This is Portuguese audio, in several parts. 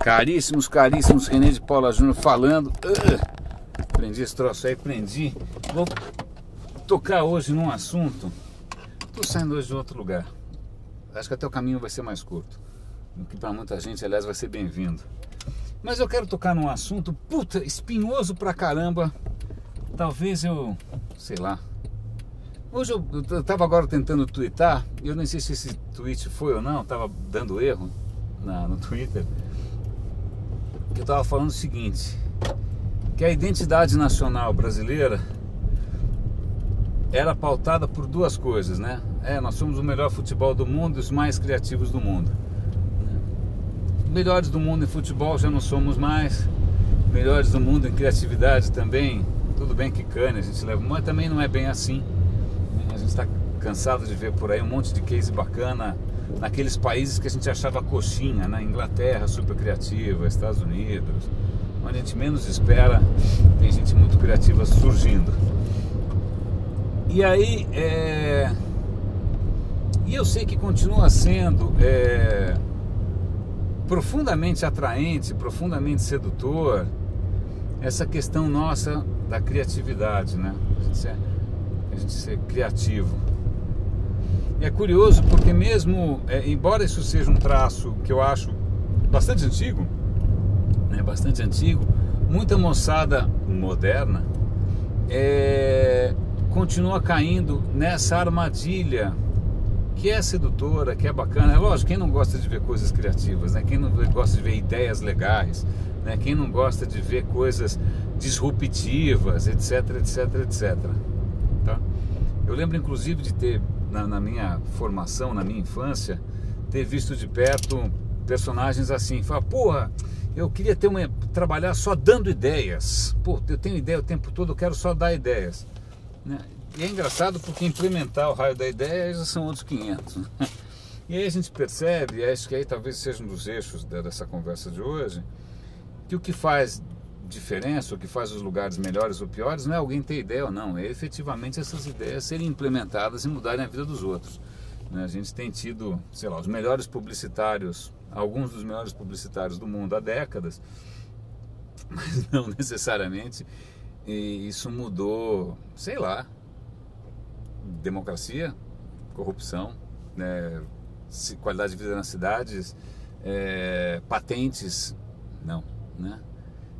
Caríssimos, René de Paula Júnior falando. Prendi esse troço aí, prendi. Vou tocar hoje num assunto. Tô saindo hoje de outro lugar. Acho que até o caminho vai ser mais curto, o que para muita gente, aliás, vai ser bem-vindo. Mas eu quero tocar num assunto, puta, espinhoso pra caramba. Talvez eu, sei lá. Hoje eu tava agora tentando twittar, e eu nem sei se esse tweet foi ou não, tava dando erro no Twitter. Eu tava falando o seguinte, que a identidade nacional brasileira era pautada por duas coisas, né? Nós somos o melhor futebol do mundo e os mais criativos do mundo. Melhores do mundo em futebol já não somos mais. Melhores do mundo em criatividade também. Tudo bem que cane, a gente leva, mas também não é bem assim. A gente está cansado de ver por aí um monte de case bacana naqueles países que a gente achava coxinha, né? Inglaterra super criativa, Estados Unidos, onde a gente menos espera, tem gente muito criativa surgindo. E aí, e eu sei que continua sendo profundamente atraente, profundamente sedutor, essa questão nossa da criatividade, né? A gente ser criativo. E é curioso porque mesmo, embora isso seja um traço que eu acho bastante antigo, né? Bastante antigo, muita moçada moderna continua caindo nessa armadilha que é sedutora, que é bacana. É lógico, quem não gosta de ver coisas criativas, né? Quem não gosta de ver ideias legais, né? Quem não gosta de ver coisas disruptivas, etc, etc, etc. Tá? Eu lembro inclusive de ter, na minha formação, na minha infância, ter visto de perto personagens assim, falar, porra, eu queria trabalhar só dando ideias. Pô, eu tenho ideia o tempo todo, eu quero só dar ideias. E é engraçado porque implementar o raio da ideia já são outros 500. E aí a gente percebe, acho que aí talvez seja um dos eixos dessa conversa de hoje, que o que faz diferença, o que faz os lugares melhores ou piores, não é alguém ter ideia ou não, é efetivamente essas ideias serem implementadas e mudarem a vida dos outros. A gente tem tido, sei lá, os melhores publicitários, alguns dos melhores publicitários do mundo há décadas, mas não necessariamente isso mudou, sei lá, democracia, corrupção, né, qualidade de vida nas cidades, patentes, não, né?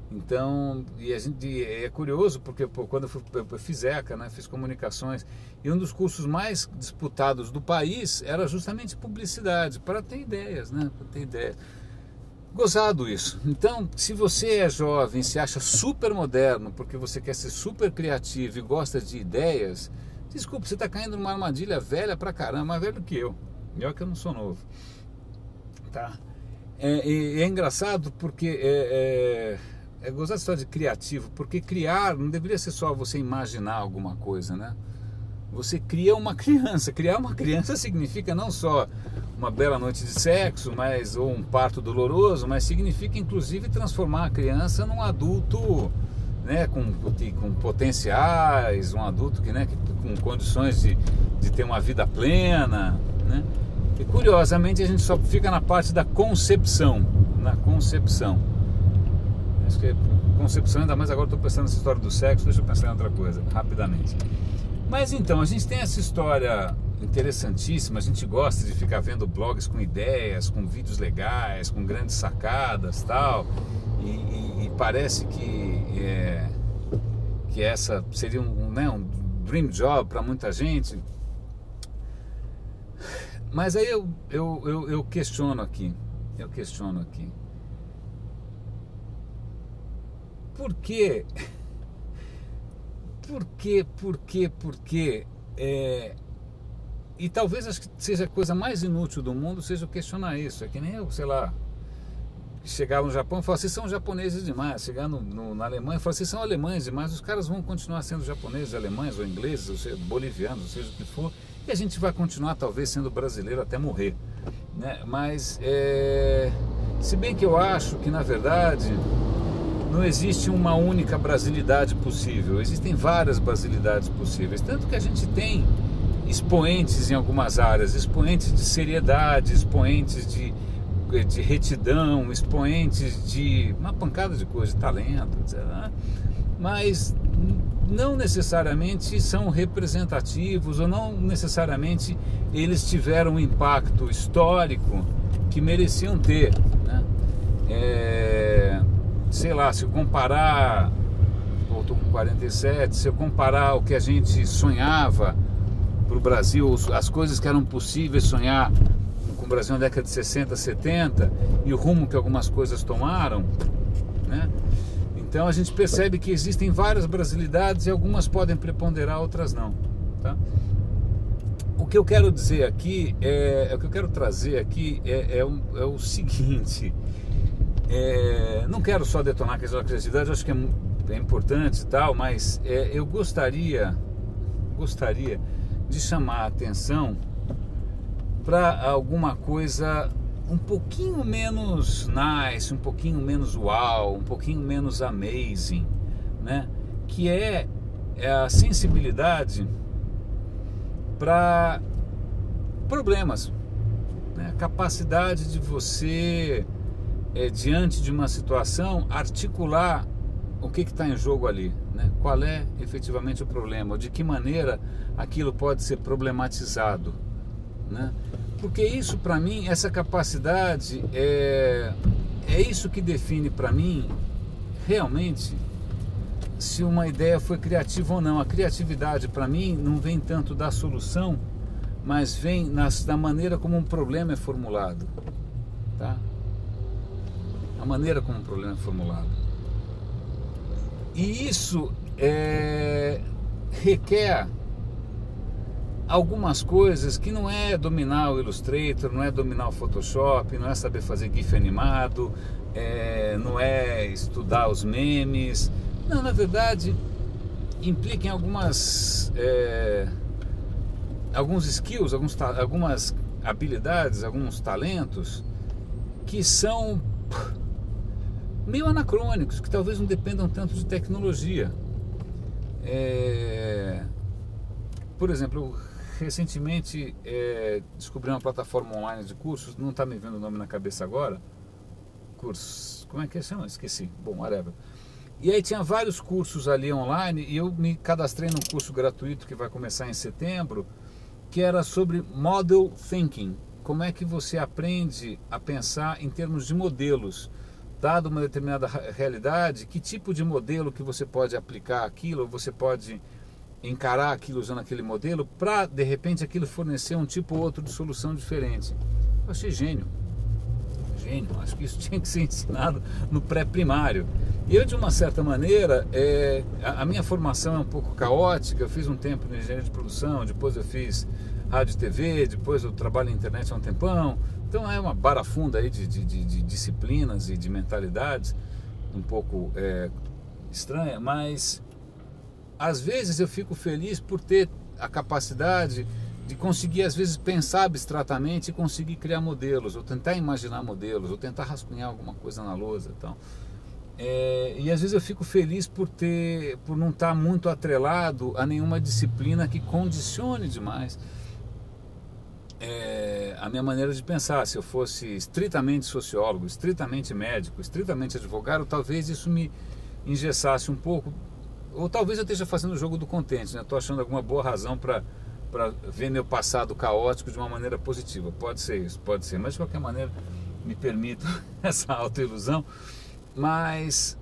Então, e a gente é curioso porque quando eu fiz ECA, né, fiz comunicações, e um dos cursos mais disputados do país era justamente publicidade, para ter ideias, né, para ter ideias. Gozado isso. Então, se você é jovem, se acha super moderno, porque você quer ser super criativo e gosta de ideias, desculpa, você está caindo numa armadilha velha pra caramba, mais velho que eu. Melhor que eu não sou novo. Tá? É engraçado porque é gozado a história de criativo, porque criar não deveria ser só você imaginar alguma coisa, né? Você cria uma criança. Criar uma criança significa não só uma bela noite de sexo, ou um parto doloroso, mas significa inclusive transformar a criança num adulto, né, com potenciais, um adulto com condições de ter uma vida plena, né? E curiosamente a gente só fica na parte da concepção, acho que concepção, ainda mais agora estou pensando nessa história do sexo, deixa eu pensar em outra coisa, rapidamente. Mas então, a gente tem essa história interessantíssima, a gente gosta de ficar vendo blogs com ideias, com vídeos legais, com grandes sacadas, tal, e parece que essa seria um dream job para muita gente. Mas aí eu questiono aqui, por quê? Por quê? E talvez acho que seja a coisa mais inútil do mundo, seja questionar isso. É que nem eu, sei lá, chegar no Japão e falar, vocês são japoneses demais. Chegar na Alemanha e falar, vocês são alemães demais. Os caras vão continuar sendo japoneses, alemães ou ingleses, ou seja, bolivianos, ou seja o que for. E a gente vai continuar talvez sendo brasileiro até morrer, né? Mas, se bem que eu acho que na verdade não existe uma única brasilidade possível, existem várias brasilidades possíveis, tanto que a gente tem expoentes em algumas áreas, expoentes de seriedade, expoentes de de retidão, expoentes de uma pancada de coisa, de talento, etc. Mas não necessariamente são representativos, ou não necessariamente eles tiveram um impacto histórico que mereciam ter, né? Sei lá, se eu comparar, eu estou com 47, se eu comparar o que a gente sonhava para o Brasil, as coisas que eram possíveis sonhar com o Brasil na década de 60, 70, e o rumo que algumas coisas tomaram, né? Então a gente percebe que existem várias brasilidades e algumas podem preponderar, outras não, tá? O que eu quero dizer aqui, o que eu quero trazer aqui é o seguinte, não quero só detonar a questão da criatividade, eu acho que é importante e tal, mas eu gostaria de chamar a atenção para alguma coisa um pouquinho menos nice, um pouquinho menos uau, um pouquinho menos amazing, né? Que é a sensibilidade para problemas, né? A capacidade de você, diante de uma situação, articular o que está em jogo ali, né? Qual é efetivamente o problema, ou de que maneira aquilo pode ser problematizado, né? Porque isso, para mim, essa capacidade é isso que define para mim realmente se uma ideia foi criativa ou não. A criatividade, para mim, não vem tanto da solução, mas vem da maneira como um problema é formulado, tá? A maneira como um problema é formulado. E isso requer algumas coisas que não é dominar o Illustrator, não é dominar o Photoshop, não é saber fazer GIF animado, não é estudar os memes. Não, na verdade, implica em alguns skills, algumas habilidades, alguns talentos que são meio anacrônicos, que talvez não dependam tanto de tecnologia. Por exemplo, eu recentemente descobri uma plataforma online de cursos, não está me vendo o nome na cabeça agora, cursos, como é que chama? Esqueci, bom, whatever. E aí tinha vários cursos ali online, e eu me cadastrei num curso gratuito que vai começar em setembro, que era sobre Model Thinking, como é que você aprende a pensar em termos de modelos, dado uma determinada realidade, que tipo de modelo que você pode aplicar aquilo, você pode encarar aquilo usando aquele modelo para, de repente, aquilo fornecer um tipo ou outro de solução diferente. Eu achei gênio, acho que isso tinha que ser ensinado no pré-primário. E eu, de uma certa maneira, a minha formação é um pouco caótica. Eu fiz um tempo de engenharia de produção, depois eu fiz rádio e TV, depois eu trabalho na internet há um tempão. Então é uma barafunda aí de disciplinas e de mentalidades um pouco estranha, mas às vezes eu fico feliz por ter a capacidade de conseguir, às vezes, pensar abstratamente e conseguir criar modelos, ou tentar imaginar modelos, ou tentar rascunhar alguma coisa na lousa e tal. E às vezes eu fico feliz por não estar muito atrelado a nenhuma disciplina que condicione demais a minha maneira de pensar. Se eu fosse estritamente sociólogo, estritamente médico, estritamente advogado, talvez isso me engessasse um pouco, ou talvez eu esteja fazendo o jogo do contente, né? Estou achando alguma boa razão para ver meu passado caótico de uma maneira positiva. Pode ser isso, pode ser, mas de qualquer maneira me permito essa autoilusão. Mas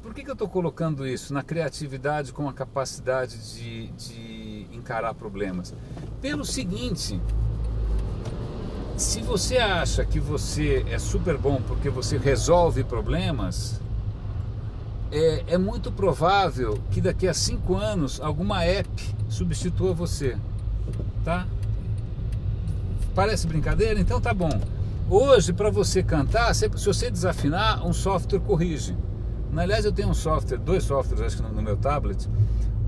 por que eu estou colocando isso na criatividade com a capacidade de encarar problemas? Pelo seguinte: se você acha que você é super bom porque você resolve problemas, é muito provável que daqui a 5 anos alguma app substitua você, tá? Parece brincadeira? Então tá bom. Hoje, para você cantar, se você desafinar, um software corrige. Aliás, eu tenho um software, 2 softwares acho que no meu tablet.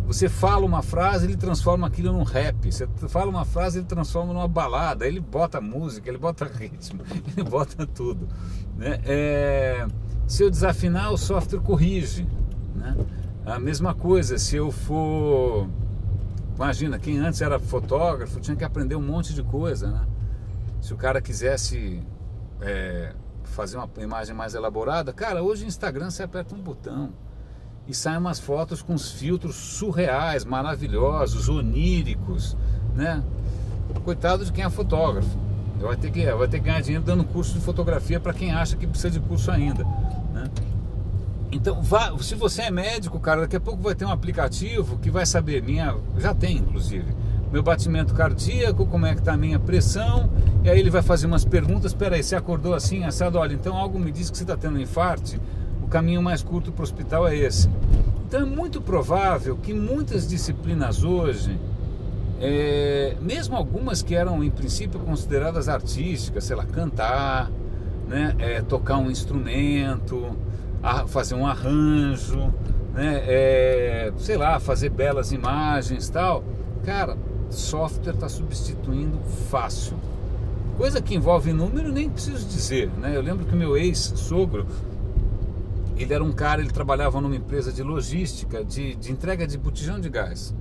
Você fala uma frase, ele transforma aquilo num rap. Você fala uma frase, ele transforma numa balada. Ele bota música, ele bota ritmo, ele bota tudo, né? Se eu desafinar, o software corrige, né? A mesma coisa, se eu for... Imagina, quem antes era fotógrafo tinha que aprender um monte de coisa, né? Se o cara quisesse fazer uma imagem mais elaborada, cara, hoje no Instagram você aperta um botão e saem umas fotos com os filtros surreais, maravilhosos, oníricos, né? Coitado de quem é fotógrafo. Vai ter que ganhar dinheiro dando curso de fotografia para quem acha que precisa de curso ainda, né? Então, se você é médico, cara, daqui a pouco vai ter um aplicativo que vai saber, já tem inclusive, meu batimento cardíaco, como é que está a minha pressão, e aí ele vai fazer umas perguntas. Espera aí, você acordou assim, assado, olha, então algo me diz que você está tendo um infarto, o caminho mais curto para o hospital é esse. Então é muito provável que muitas disciplinas hoje, mesmo algumas que eram em princípio consideradas artísticas, sei lá, cantar, né, tocar um instrumento, fazer um arranjo, né, sei lá, fazer belas imagens, tal, cara, software está substituindo fácil. Coisa que envolve número nem preciso dizer, né? Eu lembro que o meu ex-sogro, ele era um cara, ele trabalhava numa empresa de logística, de entrega de botijão de gás,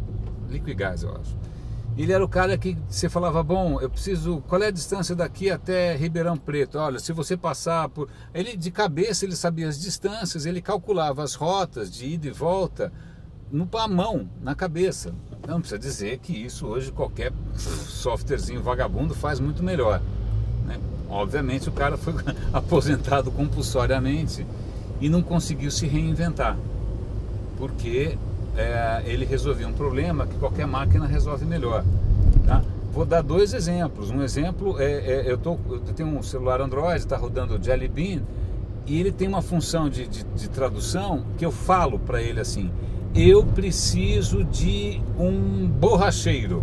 Liquigás, eu acho. Ele era o cara que você falava, bom, qual é a distância daqui até Ribeirão Preto? Olha, se você passar por... Ele, de cabeça, ele sabia as distâncias, ele calculava as rotas de ida e volta, à mão, na cabeça. Não precisa dizer que isso hoje qualquer softwarezinho vagabundo faz muito melhor, né? Obviamente o cara foi aposentado compulsoriamente e não conseguiu se reinventar, porque ele resolvia um problema que qualquer máquina resolve melhor, tá? Vou dar dois exemplos. Um exemplo eu tenho um celular Android, está rodando o Jelly Bean, e ele tem uma função de tradução que eu falo para ele assim: eu preciso de um borracheiro.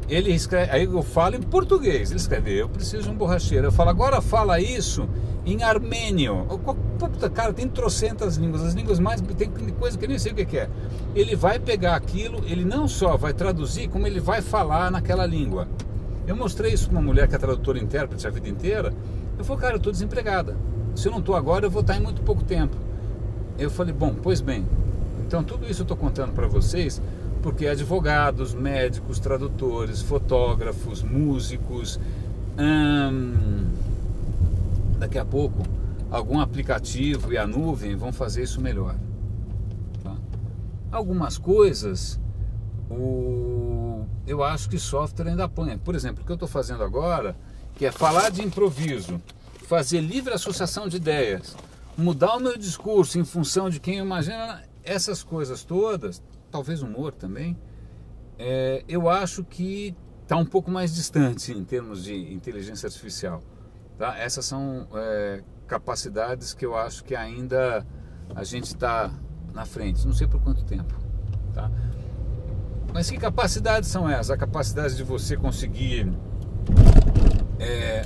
Ele escreve, aí eu falo em português, ele escreve, eu preciso de um borracheiro. Eu falo, agora fala isso em armênio. Puta, cara, tem trocentas línguas, as línguas mais, tem coisa que eu nem sei o que é. Ele vai pegar aquilo, ele não só vai traduzir, como ele vai falar naquela língua. Eu mostrei isso para uma mulher que é tradutora e intérprete a vida inteira. Eu falei, cara, eu estou desempregada. Se eu não estou agora, eu vou estar em muito pouco tempo. Eu falei, bom, pois bem, então tudo isso eu estou contando para vocês porque advogados, médicos, tradutores, fotógrafos, músicos, daqui a pouco algum aplicativo e a nuvem vão fazer isso melhor, tá? Algumas coisas eu acho que software ainda apanha. Por exemplo, o que eu estou fazendo agora, que é falar de improviso, fazer livre associação de ideias, mudar o meu discurso em função de quem eu imagino, essas coisas todas, talvez humor também, eu acho que está um pouco mais distante em termos de inteligência artificial, tá? Essas são capacidades que eu acho que ainda a gente está na frente, não sei por quanto tempo, tá? Mas que capacidades são essas? A capacidade de você conseguir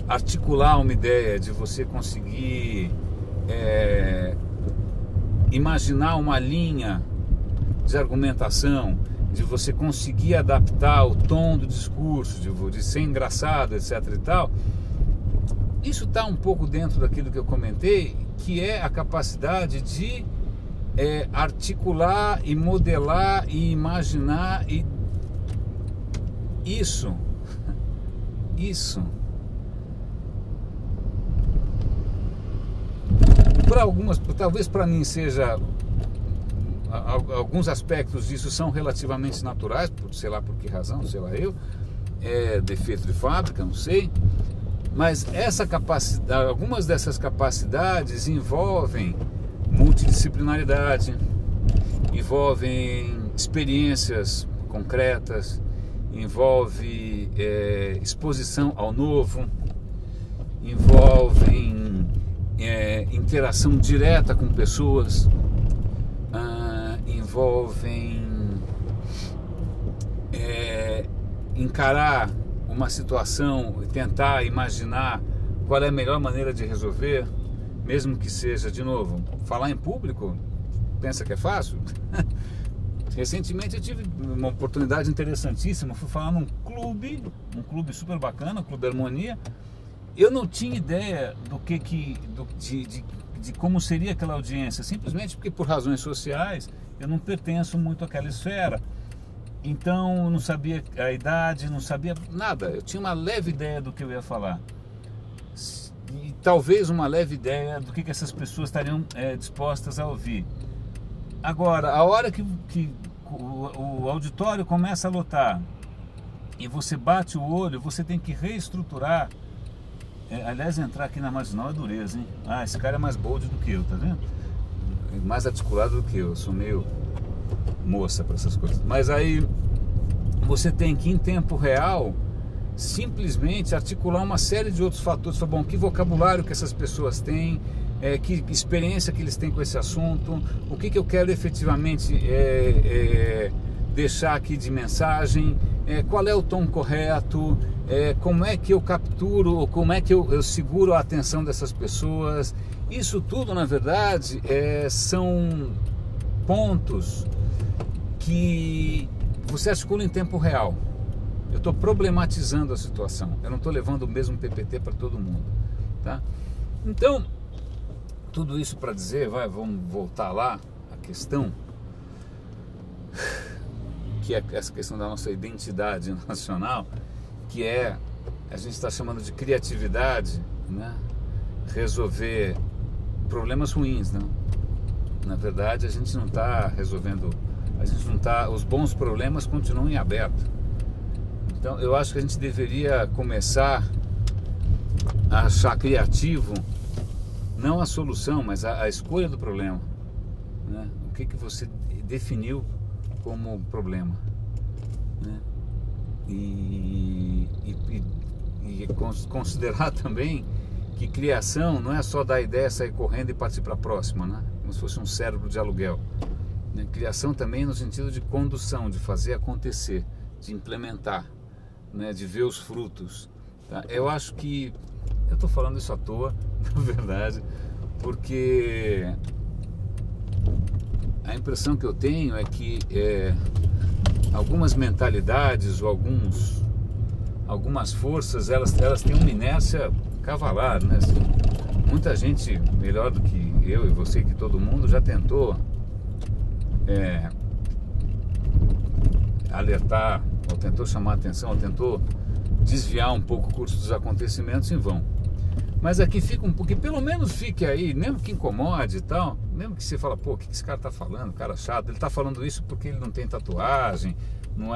articular uma ideia, de você conseguir imaginar uma linha de argumentação, de você conseguir adaptar o tom do discurso, de ser engraçado, etc e tal. Isso está um pouco dentro daquilo que eu comentei, que é a capacidade de articular e modelar e imaginar isso para algumas, talvez para mim seja, alguns aspectos disso são relativamente naturais, sei lá por que razão, sei lá eu, defeito de fábrica, não sei, mas essa capacidade, algumas dessas capacidades envolvem multidisciplinaridade, envolvem experiências concretas, envolve exposição ao novo, envolvem interação direta com pessoas, envolvem encarar uma situação e tentar imaginar qual é a melhor maneira de resolver, mesmo que seja, de novo, falar em público. Pensa que é fácil? Recentemente eu tive uma oportunidade interessantíssima, fui falar num clube, super bacana, o Clube Harmonia. Eu não tinha ideia de como seria aquela audiência, simplesmente porque por razões sociais eu não pertenço muito àquela esfera. Então eu não sabia a idade, não sabia nada. Eu tinha uma leve ideia do que eu ia falar. E talvez uma leve ideia do que essas pessoas estariam dispostas a ouvir. Agora, a hora que o auditório começa a lotar e você bate o olho, você tem que reestruturar. Aliás, entrar aqui na Marginal é dureza, hein? Ah, esse cara é mais bold do que eu, tá vendo? Mais articulado do que eu sou meio moça para essas coisas. Mas aí você tem que, em tempo real, simplesmente articular uma série de outros fatores. Fala, bom, que vocabulário que essas pessoas têm, que experiência que eles têm com esse assunto, o que eu quero efetivamente deixar aqui de mensagem, qual é o tom correto, como é que eu capturo, ou como é que eu seguro a atenção dessas pessoas. Isso tudo, na verdade, são pontos que você articula em tempo real. Eu estou problematizando a situação, eu não estou levando o mesmo PPT para todo mundo, tá? Então, tudo isso para dizer, vamos voltar lá, a questão, que é essa questão da nossa identidade nacional, que a gente está chamando de criatividade, né? Resolver problemas ruins, né? Na verdade, a gente não está resolvendo, os bons problemas continuam em aberto. Então, eu acho que a gente deveria começar a achar criativo, não a solução, mas a escolha do problema, né? O que você definiu como problema, né? E considerar também que criação não é só dar a ideia, sair correndo e partir para a próxima, né? Como se fosse um cérebro de aluguel, né? Criação também no sentido de condução, de fazer acontecer, de implementar, né? De ver os frutos, tá? Eu acho que eu estou falando isso à toa, na verdade, porque a impressão que eu tenho é que algumas mentalidades ou algumas forças, elas têm uma inércia cavalar, né? Assim, muita gente melhor do que eu e você, que todo mundo, já tentou alertar, ou tentou chamar a atenção, ou tentou desviar um pouco o curso dos acontecimentos em vão. Mas aqui fica que pelo menos fique aí, mesmo que incomode e tal, mesmo que você fala, pô, o que esse cara tá falando, cara chato, ele tá falando isso porque ele não tem tatuagem, não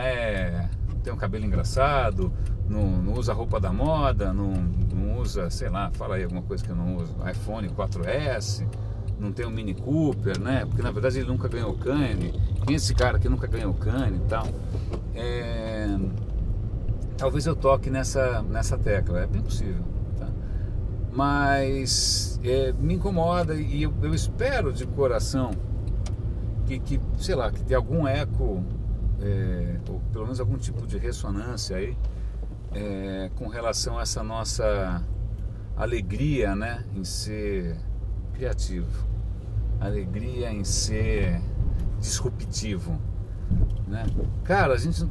tem um cabelo engraçado, não usa roupa da moda, não usa, sei lá, fala aí alguma coisa que eu não uso, iPhone 4S, não tem um Mini Cooper, né? Porque na verdade ele nunca ganhou Cane. Quem é esse cara que nunca ganhou Cane e tal? Talvez eu toque nessa tecla, é bem possível, tá? Mas me incomoda e eu espero de coração que sei lá, que tenha algum eco, ou pelo menos algum tipo de ressonância aí, com relação a essa nossa alegria, né, em ser criativo, alegria em ser disruptivo, né? Cara, a gente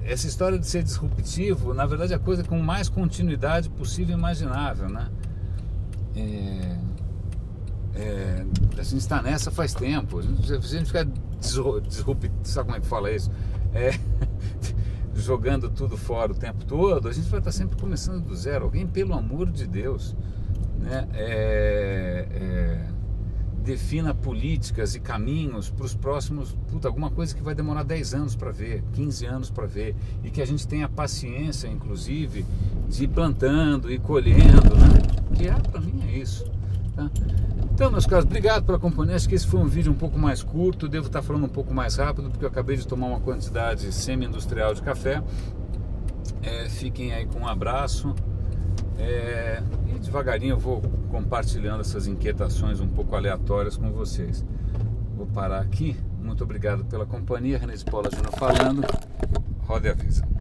essa história de ser disruptivo, na verdade, é a coisa com mais continuidade possível e imaginável, né? A gente está nessa faz tempo. A gente fica disruptivo, sabe como é que fala isso? Jogando tudo fora o tempo todo, a gente vai estar sempre começando do zero. Alguém, pelo amor de Deus, né, defina políticas e caminhos para os próximos, alguma coisa que vai demorar 10 anos para ver, 15 anos para ver, e que a gente tenha paciência, inclusive, de ir plantando e colhendo, né? Que para mim é isso, tá? Então, meus caros, obrigado pela companhia. Acho que esse foi um vídeo um pouco mais curto, devo estar falando um pouco mais rápido, porque eu acabei de tomar uma quantidade semi-industrial de café. Fiquem aí com um abraço. E devagarinho eu vou compartilhando essas inquietações um pouco aleatórias com vocês. Vou parar aqui. Muito obrigado pela companhia. René de Paula Júnior falando. Roda e avisa.